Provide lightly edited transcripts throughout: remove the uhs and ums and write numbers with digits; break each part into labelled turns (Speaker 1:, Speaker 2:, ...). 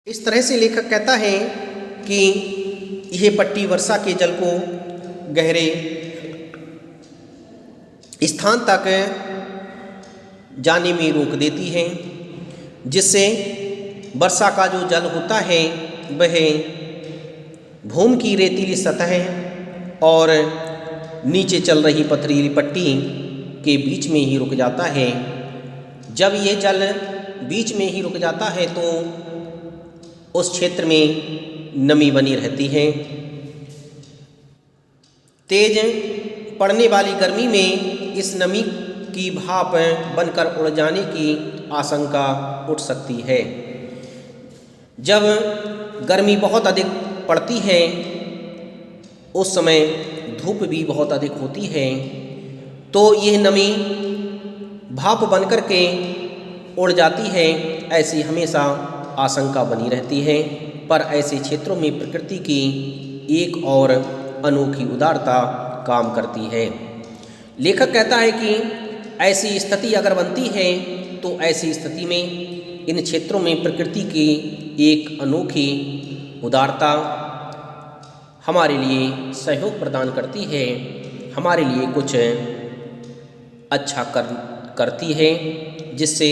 Speaker 1: इस तरह से लेखक कहता है कि यह पट्टी वर्षा के जल को गहरे स्थान तक जाने में रोक देती है, जिससे वर्षा का जो जल होता है वह भूमि की रेतीली सतह और नीचे चल रही पथरीली पट्टी के बीच में ही रुक जाता है। जब ये जल बीच में ही रुक जाता है तो उस क्षेत्र में नमी बनी रहती है। तेज पड़ने वाली गर्मी में इस नमी की भाप बनकर उड़ जाने की आशंका उठ सकती है। जब गर्मी बहुत अधिक पड़ती है उस समय धूप भी बहुत अधिक होती है, तो यह नमी भाप बनकर के उड़ जाती है, ऐसी हमेशा आशंका बनी रहती है। पर ऐसे क्षेत्रों में प्रकृति की एक और अनोखी उदारता काम करती है। लेखक कहता है कि ऐसी स्थिति अगर बनती है तो ऐसी स्थिति में इन क्षेत्रों में प्रकृति की एक अनोखी उदारता हमारे लिए सहयोग प्रदान करती है, हमारे लिए कुछ अच्छा करती है, जिससे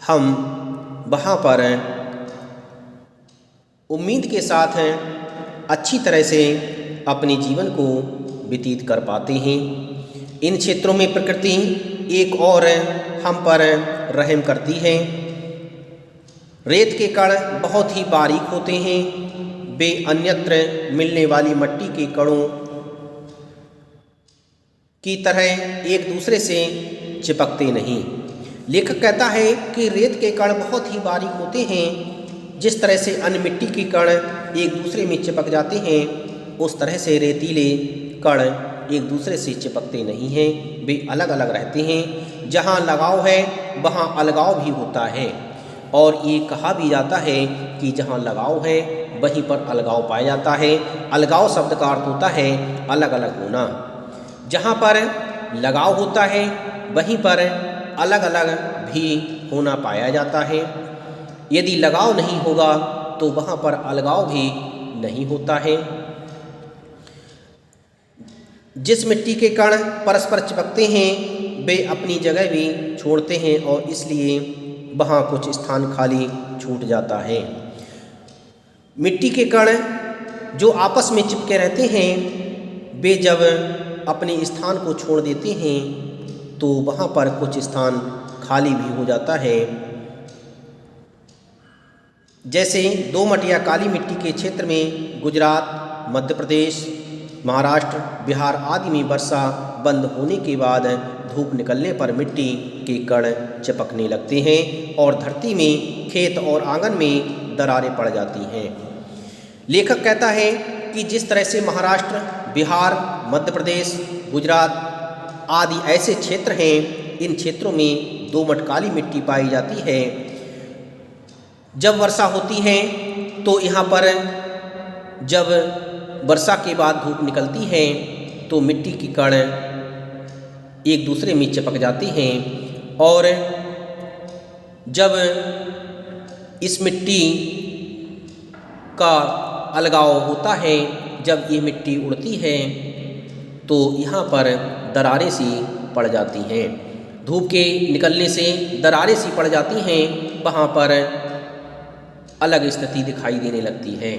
Speaker 1: हम वहाँ पर उम्मीद के साथ अच्छी तरह से अपने जीवन को व्यतीत कर पाते हैं। इन क्षेत्रों में प्रकृति एक और हम पर रहम करती है। रेत के कण बहुत ही बारीक होते हैं, वे अन्यत्र मिलने वाली मट्टी के कणों की तरह एक दूसरे से चिपकते नहीं। लेखक कहता है कि रेत के कण बहुत ही बारीक होते हैं, जिस तरह से अन्य मिट्टी के कण एक दूसरे में चिपक जाते हैं, उस तरह से रेतीले कण एक दूसरे से चिपकते नहीं हैं, वे अलग अलग रहते हैं। जहाँ लगाव है वहाँ अलगाव भी होता है, और ये कहा भी जाता है कि जहाँ लगाव है वहीं पर अलगाव पाया जाता है। अलगाव शब्द का अर्थ होता है अलग अलग होना। जहाँ पर लगाव होता है वहीं पर अलग अलग भी होना पाया जाता है। यदि लगाव नहीं होगा तो वहाँ पर अलगाव भी नहीं होता है। जिस मिट्टी के कण परस्पर चिपकते हैं वे अपनी जगह भी छोड़ते हैं, और इसलिए वहाँ कुछ स्थान खाली छूट जाता है। मिट्टी के कण जो आपस में चिपके रहते हैं, वे जब अपने स्थान को छोड़ देते हैं तो वहाँ पर कुछ स्थान खाली भी हो जाता है। जैसे दोमट या काली मिट्टी के क्षेत्र में गुजरात, मध्य प्रदेश, महाराष्ट्र, बिहार आदि में वर्षा बंद होने के बाद धूप निकलने पर मिट्टी के कण चिपकने लगते हैं और धरती में, खेत और आंगन में दरारें पड़ जाती हैं। लेखक कहता है कि जिस तरह से महाराष्ट्र, बिहार, मध्य प्रदेश, गुजरात आदि ऐसे क्षेत्र हैं, इन क्षेत्रों में दोमट काली मिट्टी पाई जाती है। जब वर्षा होती है तो यहाँ पर जब वर्षा के बाद धूप निकलती है तो मिट्टी की कण एक दूसरे में चिपक जाती हैं, और जब इस मिट्टी का अलगाव होता है, जब ये मिट्टी उड़ती है तो यहाँ पर दरारें सी पड़ जाती हैं। धूप के निकलने से दरारें सी पड़ जाती हैं, वहाँ पर अलग स्थिति दिखाई देने लगती है।